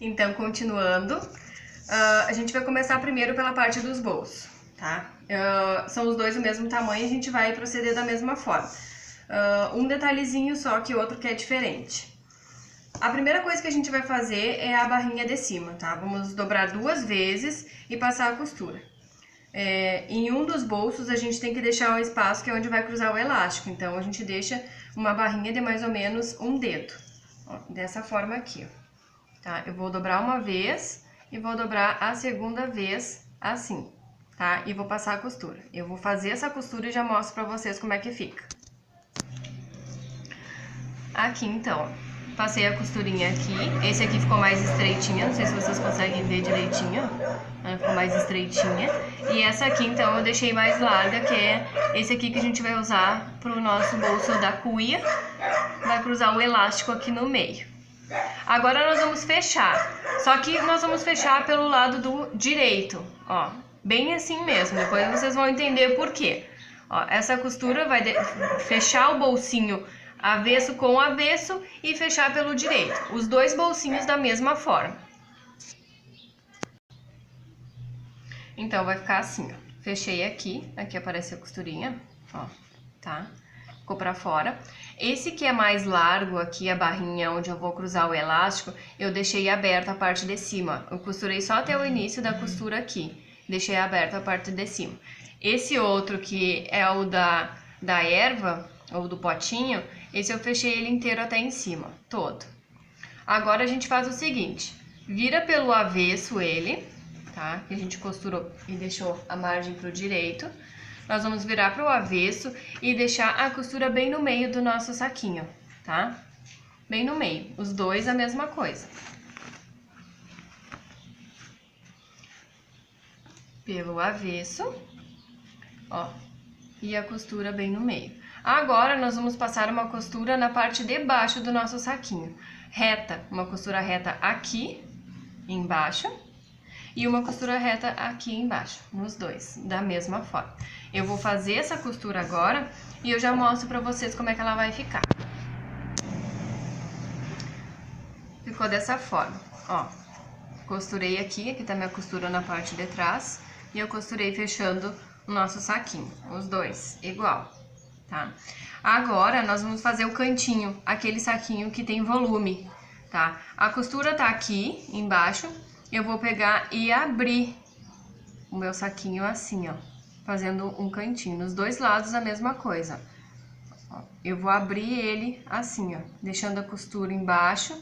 Então, continuando, a gente vai começar primeiro pela parte dos bolsos, tá? São os dois do mesmo tamanho e a gente vai proceder da mesma forma. Um detalhezinho só que o outro que é diferente. A primeira coisa que a gente vai fazer é a barrinha de cima, tá? Vamos dobrar 2 vezes e passar a costura. Em um dos bolsos a gente tem que deixar um espaço que é onde vai cruzar o elástico, então a gente deixa uma barrinha de mais ou menos um dedo, ó, dessa forma aqui, ó. Tá? Eu vou dobrar uma vez e vou dobrar a segunda vez assim, tá? E vou passar a costura. Eu vou fazer essa costura e já mostro pra vocês como é que fica. Aqui então, ó. Passei a costurinha aqui, esse aqui ficou mais estreitinha, não sei se vocês conseguem ver direitinho, ela ficou mais estreitinha. E essa aqui então eu deixei mais larga, que é esse aqui que a gente vai usar pro nosso bolso da cuia, vai cruzar o elástico aqui no meio. Agora nós vamos fechar, só que nós vamos fechar pelo lado do direito, ó, bem assim mesmo, depois vocês vão entender por quê. Ó, essa costura vai fechar o bolsinho avesso com avesso e fechar pelo direito, os dois bolsinhos da mesma forma. Então vai ficar assim, ó. Fechei aqui, aqui aparece a costurinha, ó, tá? Ficou pra fora. Esse que é mais largo aqui, a barrinha onde eu vou cruzar o elástico, eu deixei aberta a parte de cima. Eu costurei só até o início da costura aqui, deixei aberta a parte de cima. Esse outro que é o da erva, ou do potinho, esse eu fechei ele inteiro até em cima, todo. Agora a gente faz o seguinte, vira pelo avesso ele, tá? Que a gente costurou e deixou a margem pro direito. Nós vamos virar pro avesso e deixar a costura bem no meio do nosso saquinho, tá? Bem no meio, os dois a mesma coisa. Pelo avesso, ó, e a costura bem no meio. Agora, nós vamos passar uma costura na parte de baixo do nosso saquinho. Reta, uma costura reta aqui embaixo e uma costura reta aqui embaixo, nos dois, da mesma forma. Eu vou fazer essa costura agora e eu já mostro pra vocês como é que ela vai ficar. Ficou dessa forma, ó. Costurei aqui tá minha costura na parte de trás e eu costurei fechando o nosso saquinho, os dois, igual. Tá? Agora, nós vamos fazer o cantinho, aquele saquinho que tem volume, tá? A costura tá aqui embaixo, eu vou pegar e abrir o meu saquinho assim, ó, fazendo um cantinho, nos dois lados a mesma coisa. Ó, eu vou abrir ele assim, ó, deixando a costura embaixo,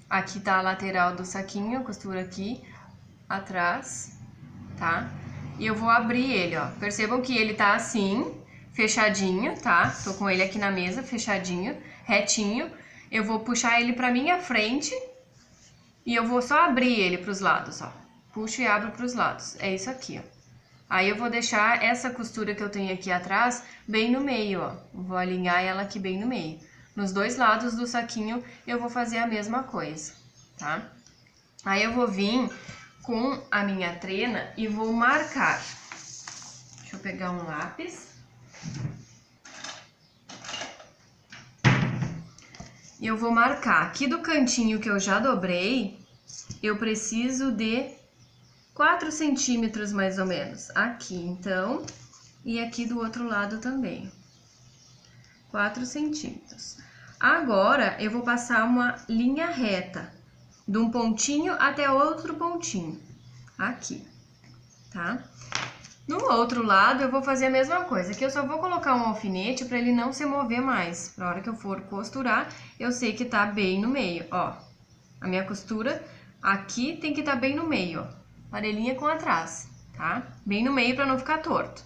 aqui tá a lateral do saquinho, a costura aqui atrás, tá? E eu vou abrir ele, ó, percebam que ele tá assim, fechadinho, tá? Tô com ele aqui na mesa, fechadinho, retinho. Eu vou puxar ele pra minha frente e eu vou só abrir ele pros lados, ó. Puxo e abro pros lados. É isso aqui, ó. Aí eu vou deixar essa costura que eu tenho aqui atrás bem no meio, ó. Vou alinhar ela aqui bem no meio. Nos dois lados do saquinho eu vou fazer a mesma coisa, tá? Aí eu vou vir com a minha trena e vou marcar. Deixa eu pegar um lápis. E eu vou marcar aqui do cantinho que eu já dobrei, eu preciso de 4 centímetros mais ou menos. Aqui, então, e aqui do outro lado também. 4 centímetros. Agora, eu vou passar uma linha reta, de um pontinho até outro pontinho. Aqui, tá? No outro lado, eu vou fazer a mesma coisa, que eu só vou colocar um alfinete para ele não se mover mais. Na hora que eu for costurar, eu sei que tá bem no meio, ó. A minha costura aqui tem que estar bem no meio, ó. Parelhinha com atrás, tá? Bem no meio para não ficar torto.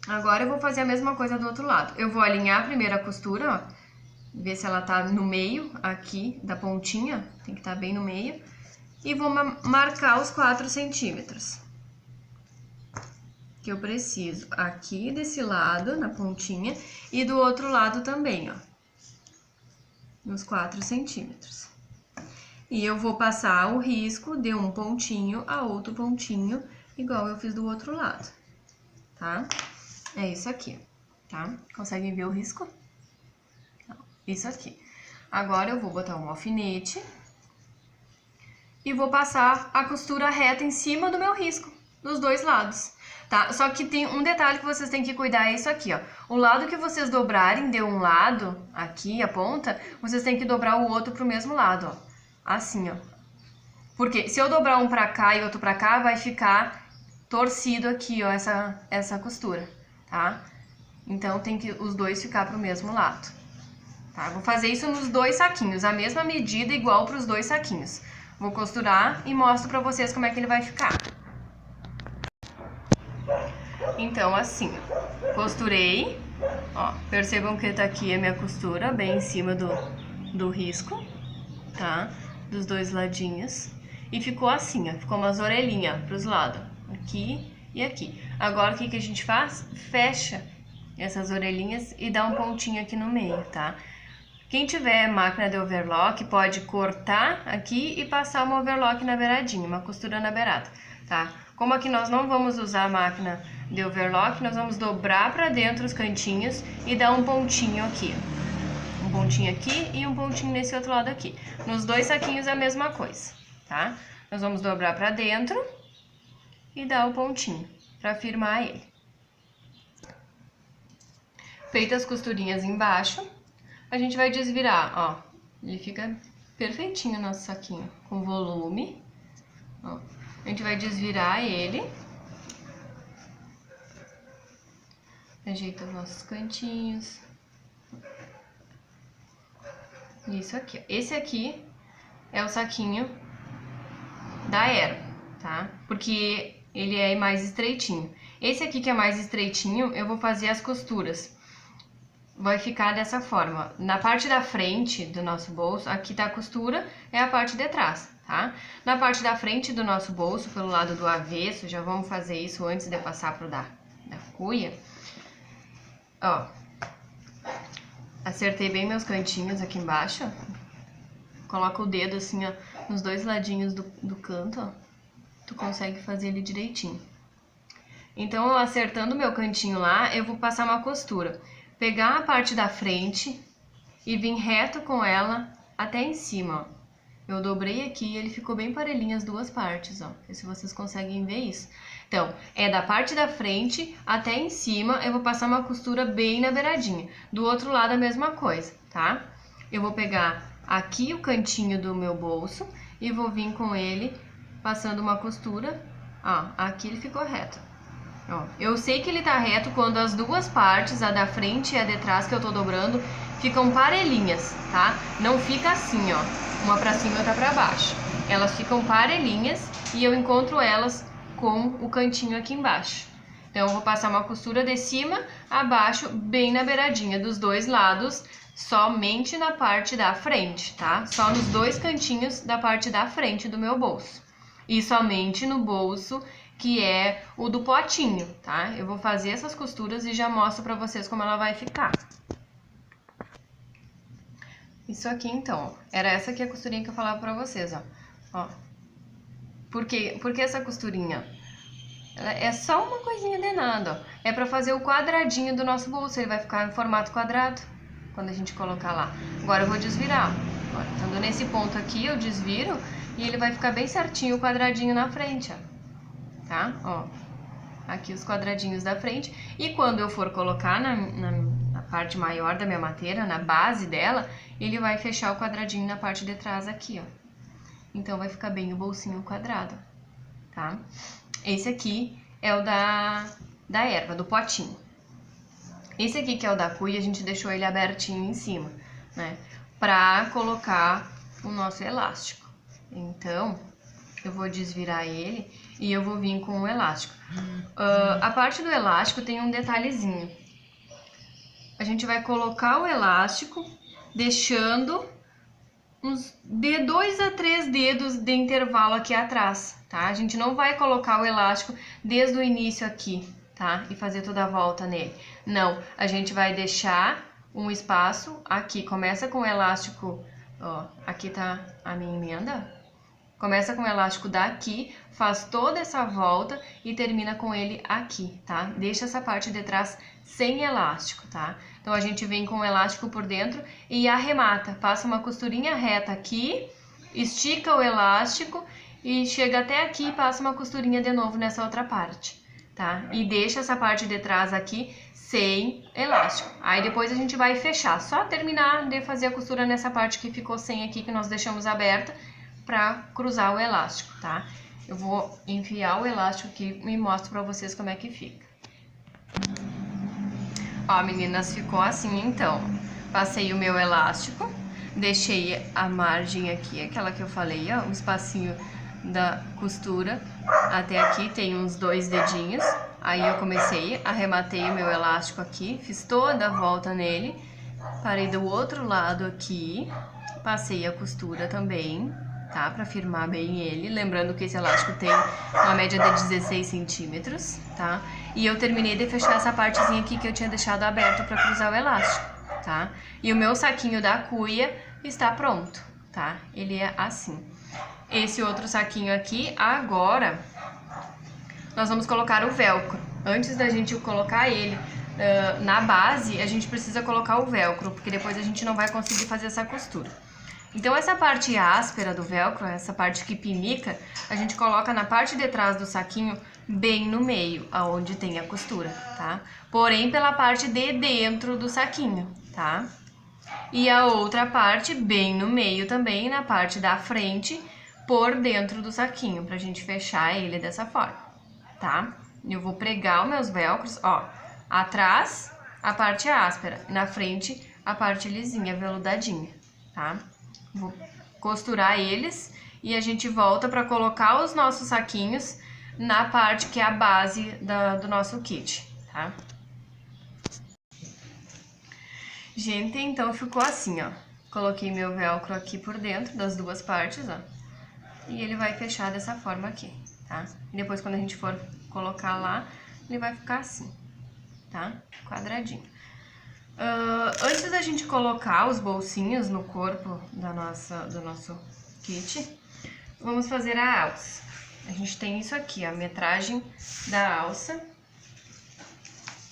Agora eu vou fazer a mesma coisa do outro lado. Eu vou alinhar a primeira costura, ó. Ver se ela tá no meio aqui da pontinha, tem que estar bem no meio. E vou marcar os 4 centímetros. Que eu preciso aqui desse lado, na pontinha, e do outro lado também, ó, nos 4 centímetros. E eu vou passar o risco de um pontinho a outro pontinho, igual eu fiz do outro lado, tá? É isso aqui, tá? Conseguem ver o risco? Isso aqui. Agora eu vou botar um alfinete e vou passar a costura reta em cima do meu risco, dos dois lados, tá? Só que tem um detalhe que vocês têm que cuidar, é isso aqui, ó. O lado que vocês dobrarem de um lado, aqui a ponta, vocês têm que dobrar o outro pro mesmo lado, ó. Assim, ó. Porque se eu dobrar um pra cá e outro pra cá, vai ficar torcido aqui, ó, essa costura, tá? Então tem que os dois ficar pro mesmo lado, tá? Vou fazer isso nos dois saquinhos, a mesma medida igual pros dois saquinhos. Vou costurar e mostro pra vocês como é que ele vai ficar. Então, assim, ó, costurei, ó, percebam que tá aqui a minha costura bem em cima do risco, tá? Dos dois ladinhos. E ficou assim, ó, ficou umas orelhinhas pros lados, aqui e aqui. Agora, o que a gente faz? Fecha essas orelhinhas e dá um pontinho aqui no meio, tá? Quem tiver máquina de overlock pode cortar aqui e passar uma overlock na beiradinha, uma costura na beirada, tá? Como aqui nós não vamos usar a máquina de overlock, nós vamos dobrar pra dentro os cantinhos e dar um pontinho aqui, ó. Um pontinho aqui e um pontinho nesse outro lado aqui. Nos dois saquinhos é a mesma coisa, tá? Nós vamos dobrar pra dentro e dar o pontinho pra firmar ele. Feitas as costurinhas embaixo, a gente vai desvirar, ó. Ele fica perfeitinho o nosso saquinho, com volume, ó. A gente vai desvirar ele. Ajeita os nossos cantinhos. Isso aqui, ó. Esse aqui é o saquinho da Aero, tá? Porque ele é mais estreitinho. Esse aqui que é mais estreitinho, eu vou fazer as costuras. Vai ficar dessa forma. Na parte da frente do nosso bolso, aqui tá a costura, é a parte de trás, tá? Na parte da frente do nosso bolso, pelo lado do avesso, já vamos fazer isso antes de passar pro da cuia. Ó, acertei bem meus cantinhos aqui embaixo, ó. Coloca o dedo assim, ó, nos dois ladinhos do canto, ó. Tu consegue fazer ele direitinho. Então, eu acertando meu cantinho lá, eu vou passar uma costura. Pegar a parte da frente e vir reto com ela até em cima, ó. Eu dobrei aqui e ele ficou bem parelhinho as duas partes, ó. Se vocês conseguem ver isso. Então, é da parte da frente até em cima, eu vou passar uma costura bem na beiradinha. Do outro lado a mesma coisa, tá? Eu vou pegar aqui o cantinho do meu bolso e vou vir com ele passando uma costura, ó. Aqui ele ficou reto. Ó, eu sei que ele tá reto quando as duas partes, a da frente e a de trás que eu tô dobrando, ficam parelhinhas, tá? Não fica assim, ó, uma pra cima e outra pra baixo. Elas ficam parelhinhas e eu encontro elas com o cantinho aqui embaixo. Então, eu vou passar uma costura de cima a baixo, bem na beiradinha dos dois lados, somente na parte da frente, tá? Só nos dois cantinhos da parte da frente do meu bolso. E somente no bolso que é o do potinho, tá? Eu vou fazer essas costuras e já mostro pra vocês como ela vai ficar. Isso aqui, então, era essa aqui a costurinha que eu falava pra vocês, ó. Por que essa costurinha? Ela é só uma coisinha de nada, ó. É pra fazer o quadradinho do nosso bolso, ele vai ficar em formato quadrado quando a gente colocar lá. Agora eu vou desvirar, ó. Estando nesse ponto aqui, eu desviro e ele vai ficar bem certinho o quadradinho na frente, ó. Tá? Ó, aqui os quadradinhos da frente. E quando eu for colocar na parte maior da minha mateira, na base dela, ele vai fechar o quadradinho na parte de trás aqui, ó. Então, vai ficar bem o bolsinho quadrado, tá? Esse aqui é o da erva, do potinho. Esse aqui que é o da cuia, a gente deixou ele abertinho em cima, né? Pra colocar o nosso elástico. Então, eu vou desvirar ele e eu vou vir com o elástico. A parte do elástico tem um detalhezinho. A gente vai colocar o elástico deixando uns de 2 a 3 dedos de intervalo aqui atrás, tá? A gente não vai colocar o elástico desde o início aqui, tá? E fazer toda a volta nele. Não, a gente vai deixar um espaço aqui. Começa com o elástico, ó, aqui tá a minha emenda. Começa com o elástico daqui, faz toda essa volta e termina com ele aqui, tá? Deixa essa parte de trás sem elástico, tá? Então, a gente vem com o elástico por dentro e arremata. Passa uma costurinha reta aqui estica o elástico e chega até aqui e passa uma costurinha de novo nessa outra parte, tá? E deixa essa parte de trás aqui sem elástico. Aí depois a gente vai fechar, só terminar de fazer a costura nessa parte que ficou sem aqui, que nós deixamos aberta, pra cruzar o elástico, tá? Eu vou enfiar o elástico aqui e mostro pra vocês como é que fica. Ó, meninas, ficou assim então. Passei o meu elástico, deixei a margem aqui, aquela que eu falei, ó, um espacinho da costura até aqui, tem uns 2 dedinhos. Aí eu comecei, arrematei o meu elástico aqui, fiz toda a volta nele, parei do outro lado aqui, passei a costura também, tá? Pra firmar bem ele, lembrando que esse elástico tem uma média de 16 centímetros, tá? E eu terminei de fechar essa partezinha aqui que eu tinha deixado aberta pra cruzar o elástico, tá? E o meu saquinho da cuia está pronto, tá? Ele é assim. Esse outro saquinho aqui, agora, nós vamos colocar o velcro. Antes da gente colocar ele na base, a gente precisa colocar o velcro, porque depois a gente não vai conseguir fazer essa costura. Então essa parte áspera do velcro, essa parte que pinica, a gente coloca na parte de trás do saquinho, bem no meio, aonde tem a costura, tá? Porém pela parte de dentro do saquinho, tá? E a outra parte bem no meio também, na parte da frente, por dentro do saquinho, pra gente fechar ele dessa forma, tá? Eu vou pregar os meus velcros, ó, atrás a parte áspera, na frente a parte lisinha, veludadinha, tá? Vou costurar eles e a gente volta pra colocar os nossos saquinhos na parte que é a base do nosso kit, tá? Gente, então ficou assim, ó. Coloquei meu velcro aqui por dentro das duas partes, ó. E ele vai fechar dessa forma aqui, tá? E depois quando a gente for colocar lá, ele vai ficar assim, tá? Quadradinho. Antes da gente colocar os bolsinhos no corpo do nosso kit, vamos fazer a alça. A gente tem isso aqui, a metragem da alça,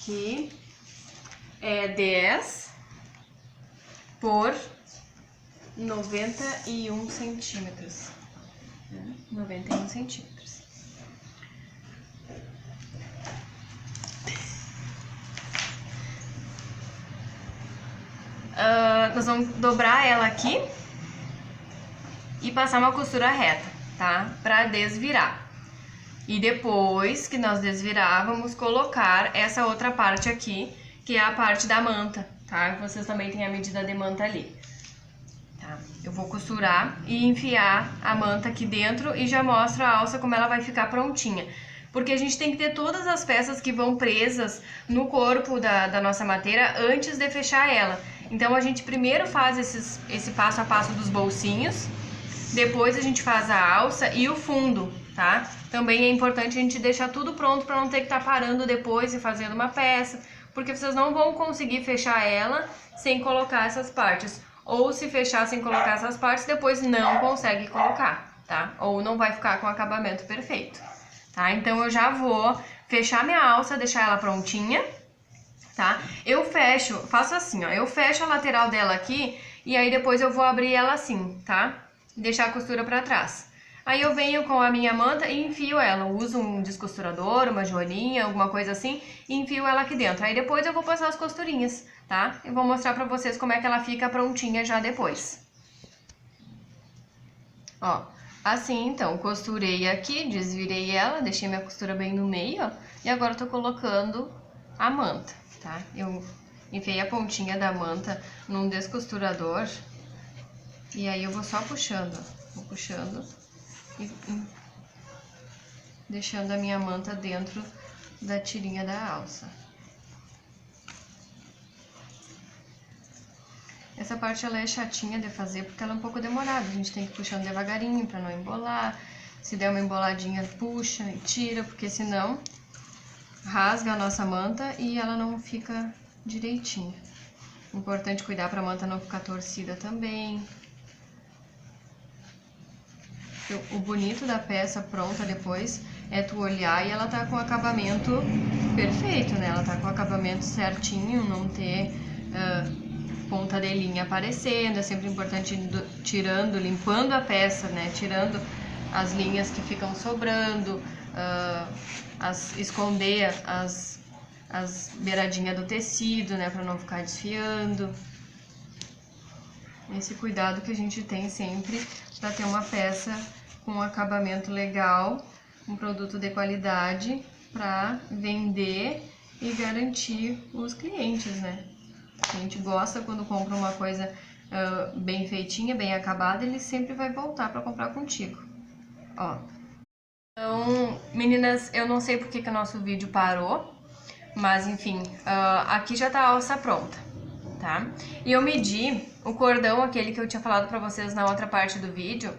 que é 10 por 91 centímetros. 91 centímetros. Nós vamos dobrar ela aqui e passar uma costura reta, tá? Pra desvirar. E depois que nós desvirar, vamos colocar essa outra parte aqui, que é a parte da manta, tá? Vocês também têm a medida de manta ali. Tá? Eu vou costurar e enfiar a manta aqui dentro e já mostro a alça como ela vai ficar prontinha. Porque a gente tem que ter todas as peças que vão presas no corpo da nossa mateira antes de fechar ela. Então a gente primeiro faz esse passo a passo dos bolsinhos, depois a gente faz a alça e o fundo, tá? Também é importante a gente deixar tudo pronto para não ter que estar parando depois e fazendo uma peça, porque vocês não vão conseguir fechar ela sem colocar essas partes. Ou se fechar sem colocar essas partes, depois não consegue colocar, tá? Ou não vai ficar com o acabamento perfeito, tá? Então eu já vou fechar minha alça, deixar ela prontinha, tá? Eu fecho, faço assim, ó, eu fecho a lateral dela aqui e aí depois eu vou abrir ela assim, tá? Deixar a costura pra trás. Aí eu venho com a minha manta e enfio ela, eu uso um descosturador, uma joaninha, alguma coisa assim, e enfio ela aqui dentro. Aí depois eu vou passar as costurinhas, tá? Eu vou mostrar pra vocês como é que ela fica prontinha já depois. Ó, assim então, costurei aqui, desvirei ela, deixei minha costura bem no meio, ó, e agora eu tô colocando a manta, tá? Eu enfiei a pontinha da manta num descosturador e aí eu vou só puxando, ó, vou puxando e deixando a minha manta dentro da tirinha da alça. Essa parte ela é chatinha de fazer porque ela é um pouco demorada, a gente tem que ir puxando devagarinho para não embolar. Se der uma emboladinha, puxa e tira, porque senão rasga a nossa manta e ela não fica direitinha. Importante cuidar para a manta não ficar torcida também. O bonito da peça pronta depois é tu olhar e ela tá com o acabamento perfeito, né? Ela tá com o acabamento certinho, não ter ponta de linha aparecendo. É sempre importante ir limpando a peça, né? Tirando as linhas que ficam sobrando, esconder as beiradinhas do tecido, né? Para não ficar desfiando. Esse cuidado que a gente tem sempre para ter uma peça com um acabamento legal, um produto de qualidade para vender e garantir os clientes, né? A gente gosta quando compra uma coisa bem feitinha, bem acabada, ele sempre vai voltar para comprar contigo. Ó. Então, meninas, eu não sei porque que o nosso vídeo parou, mas enfim, aqui já tá a alça pronta, tá? E eu medi o cordão, aquele que eu tinha falado pra vocês na outra parte do vídeo,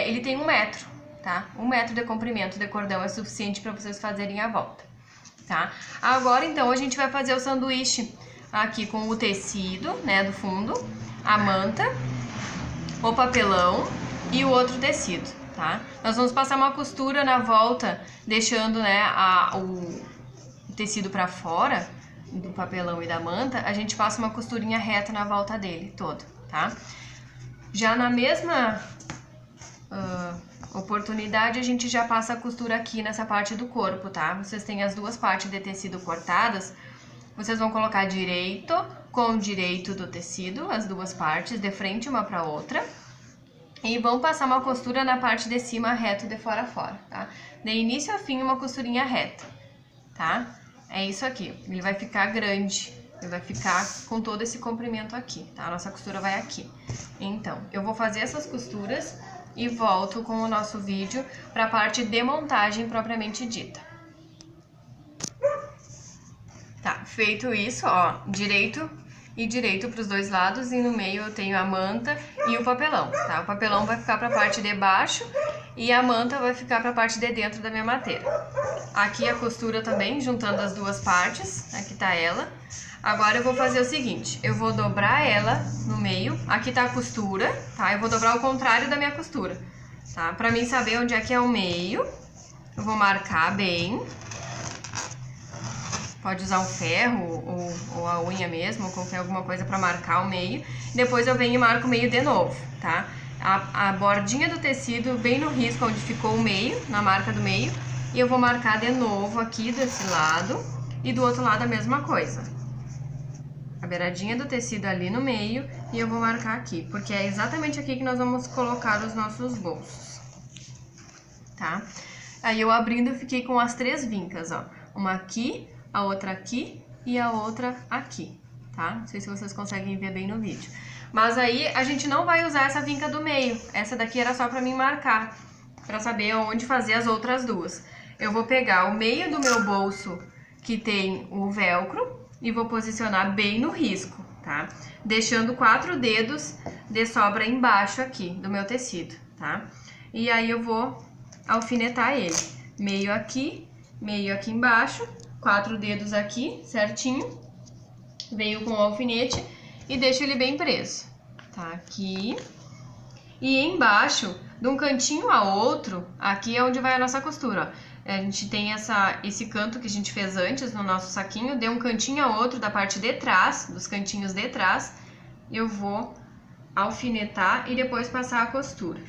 ele tem 1 metro, tá? 1 metro de comprimento de cordão é suficiente pra vocês fazerem a volta, tá? Agora, então, a gente vai fazer o sanduíche aqui com o tecido, né, do fundo, a manta, o papelão e o outro tecido, tá? Nós vamos passar uma costura na volta, deixando, né, o tecido pra fora do papelão e da manta. A gente passa uma costurinha reta na volta dele todo, tá? Já na mesma oportunidade, a gente já passa a costura aqui nessa parte do corpo, tá? Vocês têm as duas partes de tecido cortadas. Vocês vão colocar direito com direito do tecido, as duas partes, de frente uma para outra. E vão passar uma costura na parte de cima reto de fora a fora, tá? De início a fim, uma costurinha reta, tá? É isso aqui. Ele vai ficar grande, ele vai ficar com todo esse comprimento aqui, tá? A nossa costura vai aqui. Então, eu vou fazer essas costuras e volto com o nosso vídeo para a parte de montagem propriamente dita. Tá, feito isso, ó, direito e direito para os dois lados, e no meio eu tenho a manta e o papelão, tá? O papelão vai ficar para a parte de baixo e a manta vai ficar para a parte de dentro da minha mateira. Aqui a costura também, juntando as duas partes, aqui tá ela. Agora eu vou fazer o seguinte, eu vou dobrar ela no meio, aqui tá a costura, tá? Eu vou dobrar ao contrário da minha costura, tá? Pra mim saber onde é que é o meio, eu vou marcar bem. Pode usar um ferro ou a unha mesmo, ou qualquer alguma coisa pra marcar o meio. Depois eu venho e marco o meio de novo, tá? A bordinha do tecido bem no risco onde ficou o meio, na marca do meio. E eu vou marcar de novo aqui desse lado e do outro lado a mesma coisa. A beiradinha do tecido ali no meio e eu vou marcar aqui, porque é exatamente aqui que nós vamos colocar os nossos bolsos, tá? Aí eu abrindo, eu fiquei com as 3 vincas, ó. Uma aqui, a outra aqui e a outra aqui, tá? Não sei se vocês conseguem ver bem no vídeo. Mas aí a gente não vai usar essa vinca do meio. Essa daqui era só pra mim marcar, pra saber onde fazer as outras duas. Eu vou pegar o meio do meu bolso que tem o velcro e vou posicionar bem no risco, tá? Deixando 4 dedos de sobra embaixo aqui do meu tecido, tá? E aí eu vou alfinetar ele. Meio aqui embaixo, 4 dedos aqui, certinho. Venho com o alfinete e deixo ele bem preso, tá? Aqui. E embaixo, de um cantinho a outro, aqui é onde vai a nossa costura, ó. A gente tem esse canto que a gente fez antes no nosso saquinho, de um cantinho a outro da parte de trás, dos cantinhos de trás, eu vou alfinetar e depois passar a costura.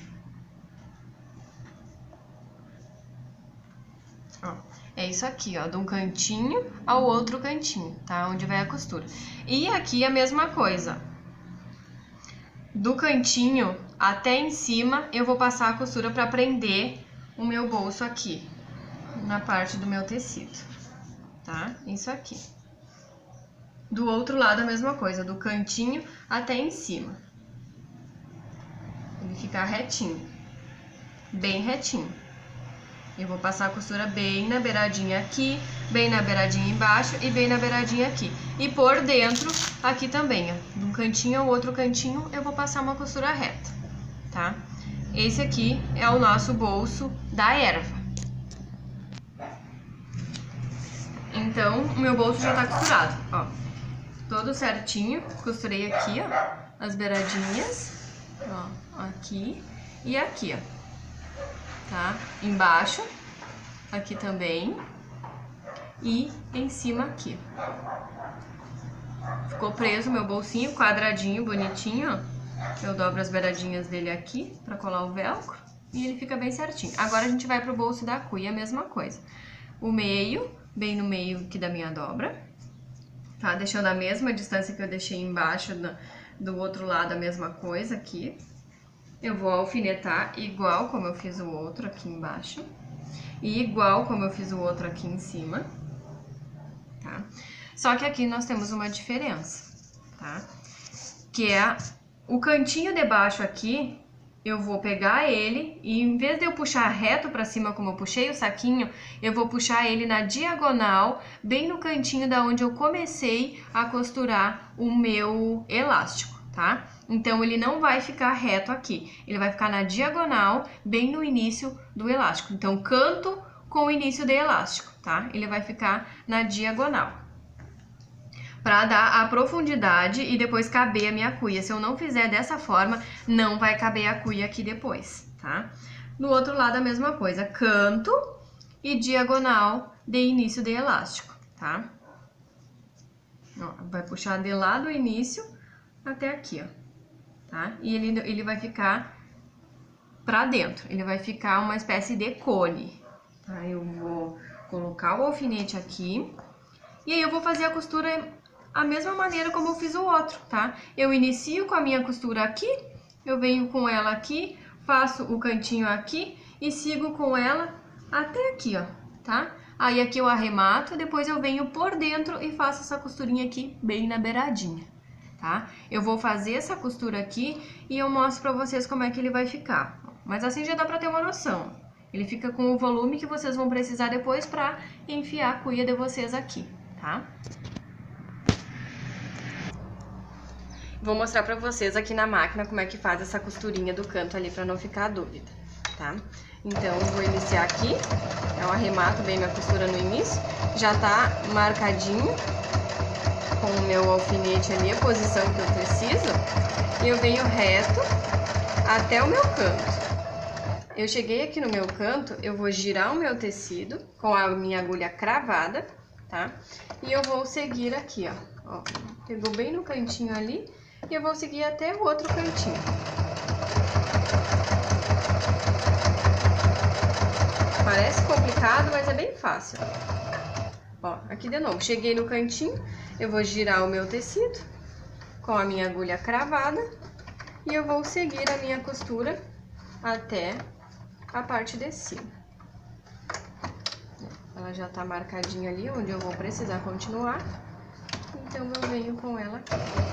Ó, é isso aqui, ó, de um cantinho ao outro cantinho, tá? Onde vai a costura. E aqui a mesma coisa. Do cantinho até em cima, eu vou passar a costura para prender o meu bolso aqui, na parte do meu tecido, tá? Isso aqui. Do outro lado a mesma coisa, do cantinho até em cima. Ele ficar retinho, bem retinho. Eu vou passar a costura bem na beiradinha aqui, bem na beiradinha embaixo e bem na beiradinha aqui. E por dentro, aqui também, ó, de um cantinho ao outro cantinho, eu vou passar uma costura reta, tá? Esse aqui é o nosso bolso da erva. Então, o meu bolso já tá costurado, ó. Todo certinho, costurei aqui, ó, as beiradinhas, ó, aqui e aqui, ó. Tá? Embaixo, aqui também, e em cima aqui. Ficou preso o meu bolsinho, quadradinho, bonitinho, ó. Eu dobro as beiradinhas dele aqui pra colar o velcro e ele fica bem certinho. Agora a gente vai pro bolso da cuia, a mesma coisa. O meio, bem no meio aqui da minha dobra, tá? Deixando a mesma distância que eu deixei embaixo, do outro lado a mesma coisa aqui. Eu vou alfinetar igual como eu fiz o outro aqui embaixo e igual como eu fiz o outro aqui em cima, tá? Só que aqui nós temos uma diferença, tá? Que é o cantinho de baixo aqui, eu vou pegar ele e em vez de eu puxar reto pra cima como eu puxei o saquinho, eu vou puxar ele na diagonal, bem no cantinho da onde eu comecei a costurar o meu elástico, tá? Então ele não vai ficar reto aqui, ele vai ficar na diagonal, bem no início do elástico. Então canto com o início de elástico, tá? Ele vai ficar na diagonal, para dar a profundidade e depois caber a minha cuia. Se eu não fizer dessa forma, não vai caber a cuia aqui depois, tá? No outro lado a mesma coisa, canto e diagonal de início de elástico, tá? Ó, vai puxar de lá do início até aqui, ó, tá? E ele vai ficar pra dentro, ele vai ficar uma espécie de cone, tá? Eu vou colocar o alfinete aqui e aí eu vou fazer a costura a mesma maneira como eu fiz o outro, tá? Eu inicio com a minha costura aqui, eu venho com ela aqui, faço o cantinho aqui e sigo com ela até aqui, ó, tá? Aí aqui eu arremato, depois eu venho por dentro e faço essa costurinha aqui bem na beiradinha, tá? Eu vou fazer essa costura aqui e eu mostro pra vocês como é que ele vai ficar. Mas assim já dá pra ter uma noção. Ele fica com o volume que vocês vão precisar depois pra enfiar a cuia de vocês aqui, tá? Vou mostrar pra vocês aqui na máquina como é que faz essa costurinha do canto ali pra não ficar dúvida, tá? Então, eu vou iniciar aqui, eu arremato bem minha costura no início, já tá marcadinho com o meu alfinete ali, a posição que eu preciso, e eu venho reto até o meu canto. Eu cheguei aqui no meu canto, eu vou girar o meu tecido com a minha agulha cravada, tá? E eu vou seguir aqui, ó, pegou bem no cantinho ali, e eu vou seguir até o outro cantinho. Parece complicado, mas é bem fácil. Ó, aqui de novo, cheguei no cantinho, eu vou girar o meu tecido com a minha agulha cravada e eu vou seguir a minha costura até a parte de cima. Ela já tá marcadinha ali, onde eu vou precisar continuar, então eu venho com ela aqui.